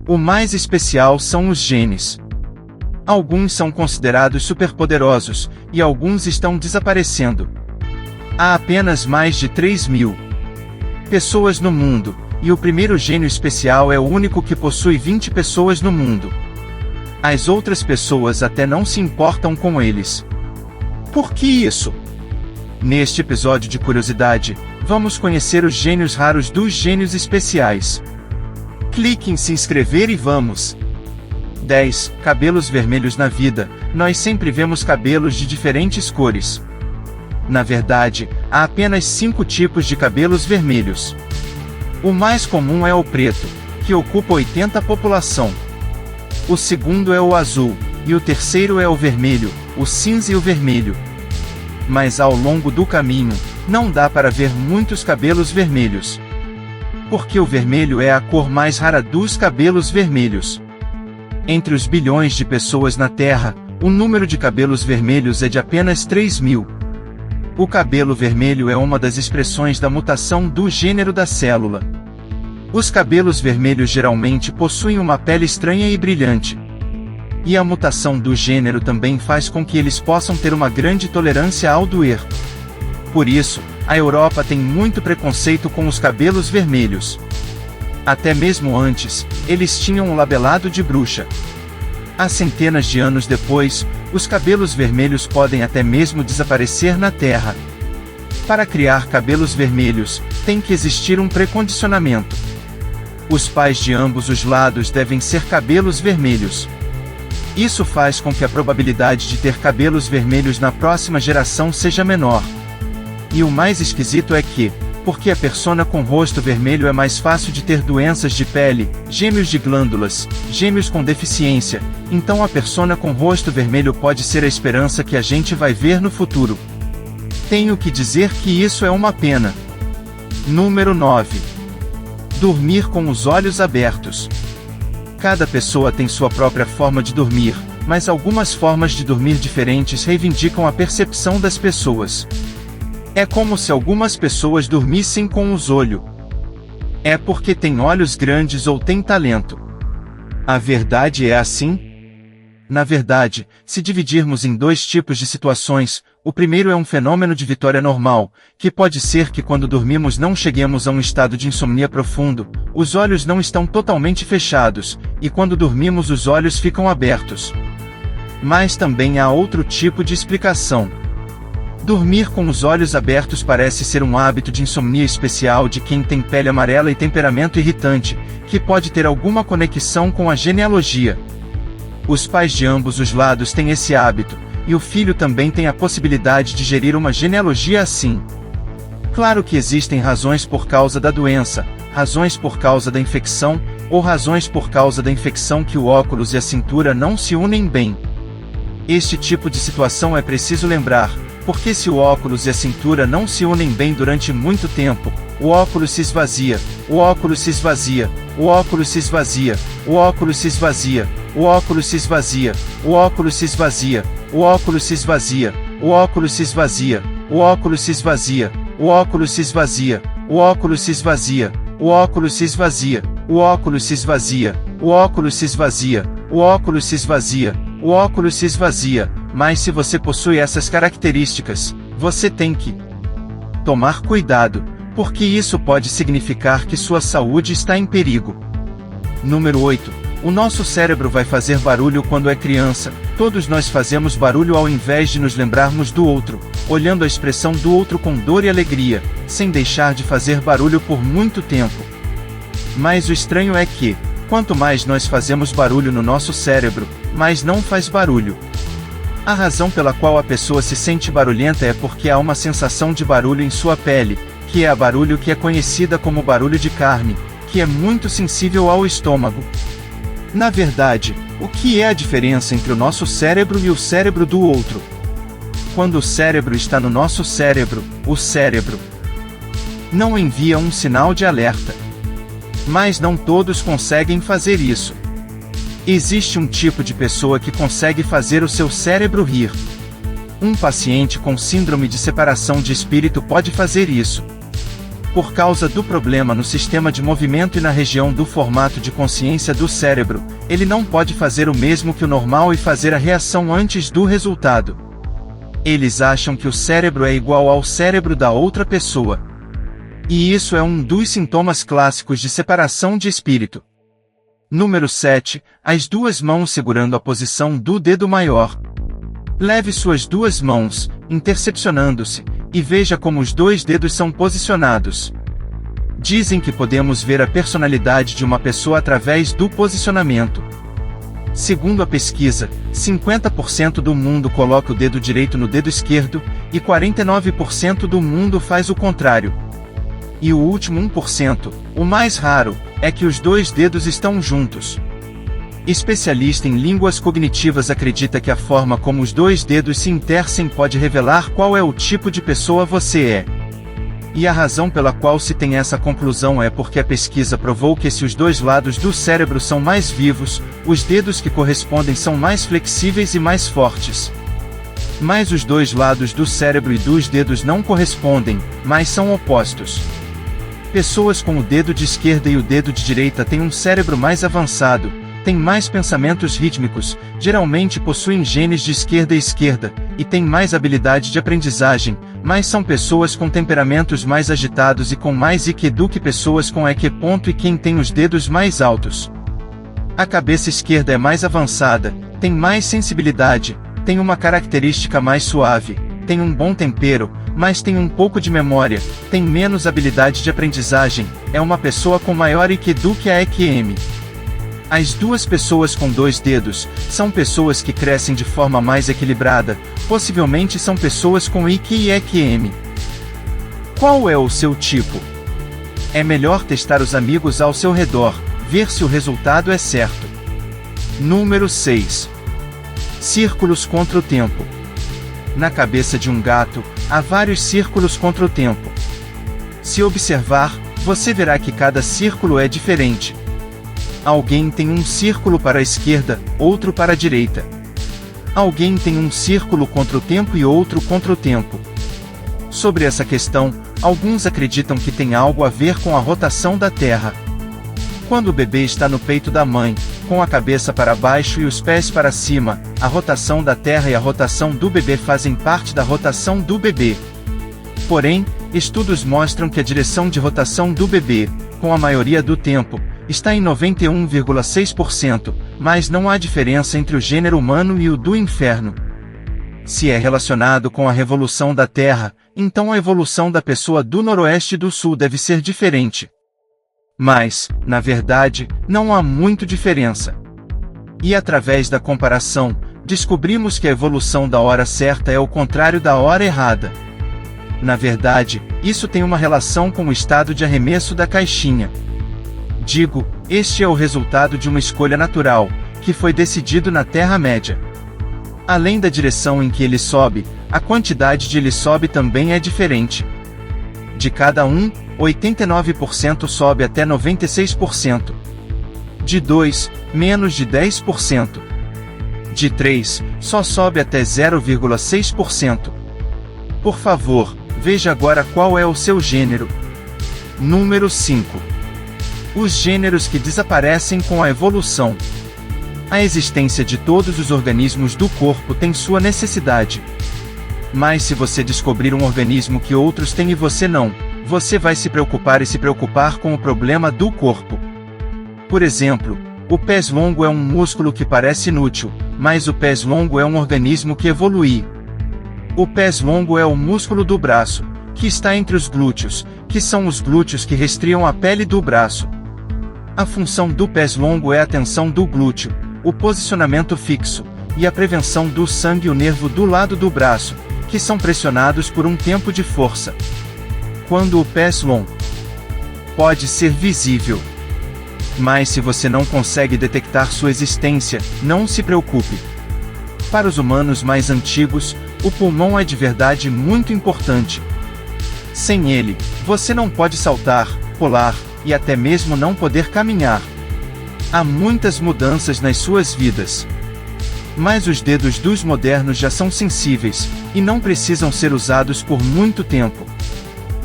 O mais especial são os genes. Alguns são considerados superpoderosos, e alguns estão desaparecendo. Há apenas mais de 3.000 pessoas no mundo, e o primeiro gênio especial é o único que possui 20 pessoas no mundo. As outras pessoas até não se importam com eles. Por que isso? Neste episódio de curiosidade, vamos conhecer os gênios raros dos gênios especiais. Clique em se inscrever e vamos! 10. Cabelos vermelhos na vida. Nós sempre vemos cabelos de diferentes cores. Na verdade, há apenas 5 tipos de cabelos vermelhos. O mais comum é o preto, que ocupa 80% da população. O segundo é o azul, e o terceiro é o vermelho, o cinza e o vermelho. Mas ao longo do caminho, não dá para ver muitos cabelos vermelhos. Porque o vermelho é a cor mais rara dos cabelos vermelhos. Entre os bilhões de pessoas na Terra, o número de cabelos vermelhos é de apenas 3.000. O cabelo vermelho é uma das expressões da mutação do gênero da célula. Os cabelos vermelhos geralmente possuem uma pele estranha e brilhante. E a mutação do gênero também faz com que eles possam ter uma grande tolerância ao doer. Por isso, a Europa tem muito preconceito com os cabelos vermelhos. Até mesmo antes, eles tinham um labelado de bruxa. Há centenas de anos depois, os cabelos vermelhos podem até mesmo desaparecer na Terra. Para criar cabelos vermelhos, tem que existir um precondicionamento. Os pais de ambos os lados devem ser cabelos vermelhos. Isso faz com que a probabilidade de ter cabelos vermelhos na próxima geração seja menor. E o mais esquisito é que, porque a persona com rosto vermelho é mais fácil de ter doenças de pele, gêmeos de glândulas, gêmeos com deficiência, então a persona com rosto vermelho pode ser a esperança que a gente vai ver no futuro. Tenho que dizer que isso é uma pena. Número 9. Dormir com os olhos abertos. Cada pessoa tem sua própria forma de dormir, mas algumas formas de dormir diferentes reivindicam a percepção das pessoas. É como se algumas pessoas dormissem com os olhos. É porque têm olhos grandes ou têm talento. A verdade é assim? Na verdade, se dividirmos em 2 tipos de situações, o primeiro é um fenômeno de vitória normal, que pode ser que quando dormimos não cheguemos a um estado de insomnia profundo, os olhos não estão totalmente fechados, e quando dormimos os olhos ficam abertos. Mas também há outro tipo de explicação. Dormir com os olhos abertos parece ser um hábito de insomnia especial de quem tem pele amarela e temperamento irritante, que pode ter alguma conexão com a genealogia. Os pais de ambos os lados têm esse hábito, e o filho também tem a possibilidade de gerir uma genealogia assim. Claro que existem razões por causa da doença, razões por causa da infecção, ou razões por causa da infecção que o óculos e a cintura não se unem bem. Este tipo de situação é preciso lembrar, porque se o óculos e a cintura não se unem bem durante muito tempo, o óculos se esvazia, o óculos se esvazia, o óculos se esvazia, o óculos se esvazia, o óculos se esvazia, o óculos se esvazia, o óculos se esvazia, o óculos se esvazia, o óculos se esvazia, o óculos se esvazia, o óculos se esvazia, o óculos se esvazia, o óculos se esvazia, o óculos se esvazia, o óculos se esvazia, o óculos se esvazia. Mas se você possui essas características, você tem que tomar cuidado, porque isso pode significar que sua saúde está em perigo. Número 8. O nosso cérebro vai fazer barulho quando é criança. Todos nós fazemos barulho ao invés de nos lembrarmos do outro, olhando a expressão do outro com dor e alegria, sem deixar de fazer barulho por muito tempo. Mas o estranho é que, quanto mais nós fazemos barulho no nosso cérebro, mais não faz barulho. A razão pela qual a pessoa se sente barulhenta é porque há uma sensação de barulho em sua pele, que é a barulho que é conhecida como barulho de carne, que é muito sensível ao estômago. Na verdade, o que é a diferença entre o nosso cérebro e o cérebro do outro? Quando o cérebro está no nosso cérebro, o cérebro não envia um sinal de alerta. Mas não todos conseguem fazer isso. Existe um tipo de pessoa que consegue fazer o seu cérebro rir. Um paciente com síndrome de separação de espírito pode fazer isso. Por causa do problema no sistema de movimento e na região do formato de consciência do cérebro, ele não pode fazer o mesmo que o normal e fazer a reação antes do resultado. Eles acham que o cérebro é igual ao cérebro da outra pessoa. E isso é um dos sintomas clássicos de separação de espírito. Número 7. As duas mãos segurando a posição do dedo maior. Leve suas duas mãos, intercepcionando-se, e veja como os dois dedos são posicionados. Dizem que podemos ver a personalidade de uma pessoa através do posicionamento. Segundo a pesquisa, 50% do mundo coloca o dedo direito no dedo esquerdo, e 49% do mundo faz o contrário. E o último 1%, o mais raro, é que os dois dedos estão juntos. Especialista em línguas cognitivas acredita que a forma como os dois dedos se intercem pode revelar qual é o tipo de pessoa você é. E a razão pela qual se tem essa conclusão é porque a pesquisa provou que se os dois lados do cérebro são mais vivos, os dedos que correspondem são mais flexíveis e mais fortes. Mas os dois lados do cérebro e dos dedos não correspondem, mas são opostos. Pessoas com o dedo de esquerda e o dedo de direita têm um cérebro mais avançado, têm mais pensamentos rítmicos, geralmente possuem genes de esquerda e esquerda, e têm mais habilidade de aprendizagem, mas são pessoas com temperamentos mais agitados e com mais IQ do que pessoas com EQ. E quem tem os dedos mais altos. A cabeça esquerda é mais avançada, tem mais sensibilidade, tem uma característica mais suave, tem um bom tempero, mas tem um pouco de memória, tem menos habilidade de aprendizagem, é uma pessoa com maior IQ do que a EQM. As duas pessoas com dois dedos são pessoas que crescem de forma mais equilibrada, possivelmente são pessoas com IQ e EQM. Qual é o seu tipo? É melhor testar os amigos ao seu redor, ver se o resultado é certo. Número 6. Círculos contra o tempo. Na cabeça de um gato, há vários círculos contra o tempo. Se observar, você verá que cada círculo é diferente. Alguém tem um círculo para a esquerda, outro para a direita. Alguém tem um círculo contra o tempo e outro contra o tempo. Sobre essa questão, alguns acreditam que tem algo a ver com a rotação da Terra. Quando o bebê está no peito da mãe, com a cabeça para baixo e os pés para cima, a rotação da Terra e a rotação do bebê fazem parte da rotação do bebê. Porém, estudos mostram que a direção de rotação do bebê, com a maioria do tempo, está em 91,6%, mas não há diferença entre o gênero humano e o do inferno. Se é relacionado com a revolução da Terra, então a evolução da pessoa do Noroeste e do Sul deve ser diferente. Mas, na verdade, não há muita diferença. E através da comparação, descobrimos que a evolução da hora certa é o contrário da hora errada. Na verdade, isso tem uma relação com o estado de arremesso da caixinha. Digo, este é o resultado de uma escolha natural, que foi decidido na Terra-média. Além da direção em que ele sobe, a quantidade de ele sobe também é diferente. De cada 89% sobe até 96%. De 2, menos de 10%. De 3, só sobe até 0,6%. Por favor, veja agora qual é o seu gênero. Número 5. Os gêneros que desaparecem com a evolução. A existência de todos os organismos do corpo tem sua necessidade. Mas se você descobrir um organismo que outros têm e você não, você vai se preocupar com o problema do corpo. Por exemplo, o pés longo é um músculo que parece inútil, mas o pés longo é um organismo que evolui. O pés longo é o músculo do braço, que está entre os glúteos, que são os glúteos que restriam a pele do braço. A função do pés longo é a tensão do glúteo, o posicionamento fixo, e a prevenção do sangue e o nervo do lado do braço, que são pressionados por um tempo de força. Quando o pés longo pode ser visível. Mas se você não consegue detectar sua existência, não se preocupe. Para os humanos mais antigos, o pulmão é de verdade muito importante. Sem ele, você não pode saltar, pular, e até mesmo não poder caminhar. Há muitas mudanças nas suas vidas. Mas os dedos dos modernos já são sensíveis, e não precisam ser usados por muito tempo.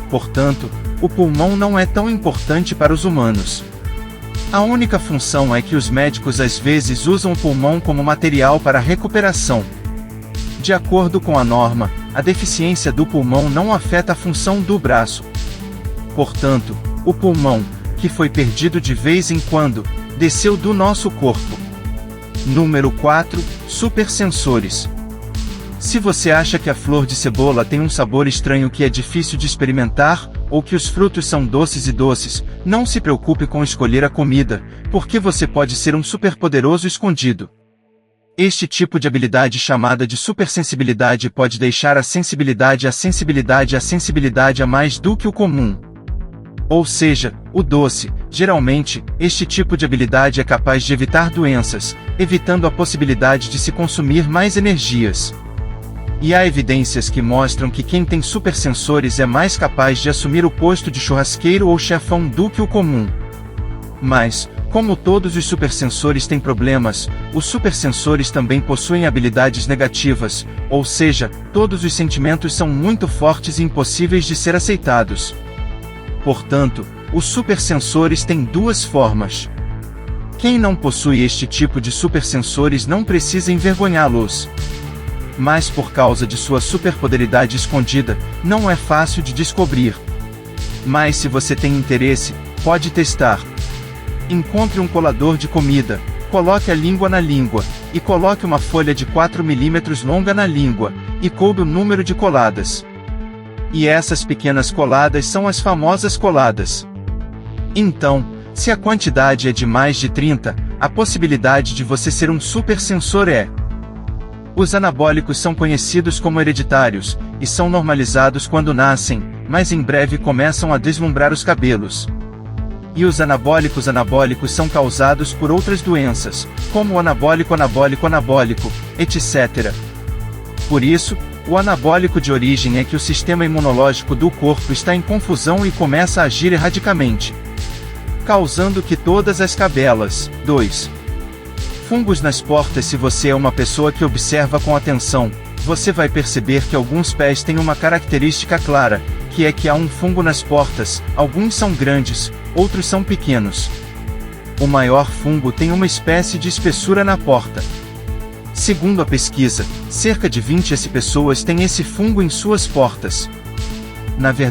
Portanto, o pulmão não é tão importante para os humanos. A única função é que os médicos às vezes usam o pulmão como material para recuperação. De acordo com a norma, a deficiência do pulmão não afeta a função do braço. Portanto, o pulmão, que foi perdido de vez em quando, desceu do nosso corpo. Número 4. Supersensores. Se você acha que a flor de cebola tem um sabor estranho que é difícil de experimentar, ou que os frutos são doces e doces, não se preocupe com escolher a comida, porque você pode ser um superpoderoso escondido. Este tipo de habilidade chamada de supersensibilidade pode deixar a sensibilidade a mais do que o comum. Ou seja, o doce, geralmente, este tipo de habilidade é capaz de evitar doenças, evitando a possibilidade de se consumir mais energias. E há evidências que mostram que quem tem supersensores é mais capaz de assumir o posto de churrasqueiro ou chefão do que o comum. Mas, como todos os supersensores têm problemas, os supersensores também possuem habilidades negativas, ou seja, todos os sentimentos são muito fortes e impossíveis de ser aceitados. Portanto, os supersensores têm duas formas. Quem não possui este tipo de supersensores não precisa envergonhá-los. Mas por causa de sua superpoderidade escondida, não é fácil de descobrir. Mas se você tem interesse, pode testar. Encontre um colador de comida, coloque a língua na língua, e coloque uma folha de 4 mm longa na língua, e coube o número de coladas. E essas pequenas coladas são as famosas coladas. Então, se a quantidade é de mais de 30, a possibilidade de você ser um supersensor é. Os anabólicos são conhecidos como hereditários, e são normalizados quando nascem, mas em breve começam a deslumbrar os cabelos. E os anabólicos são causados por outras doenças, como o anabólico, etc. Por isso, o anabólico de origem é que o sistema imunológico do corpo está em confusão e começa a agir erraticamente, causando que todas as cabelas. 2. Fungos nas portas. Se você é uma pessoa que observa com atenção, você vai perceber que alguns pés têm uma característica clara, que é que há um fungo nas portas. Alguns são grandes, outros são pequenos. O maior fungo tem uma espécie de espessura na porta. Segundo a pesquisa, cerca de 20 pessoas têm esse fungo em suas portas. Na verdade,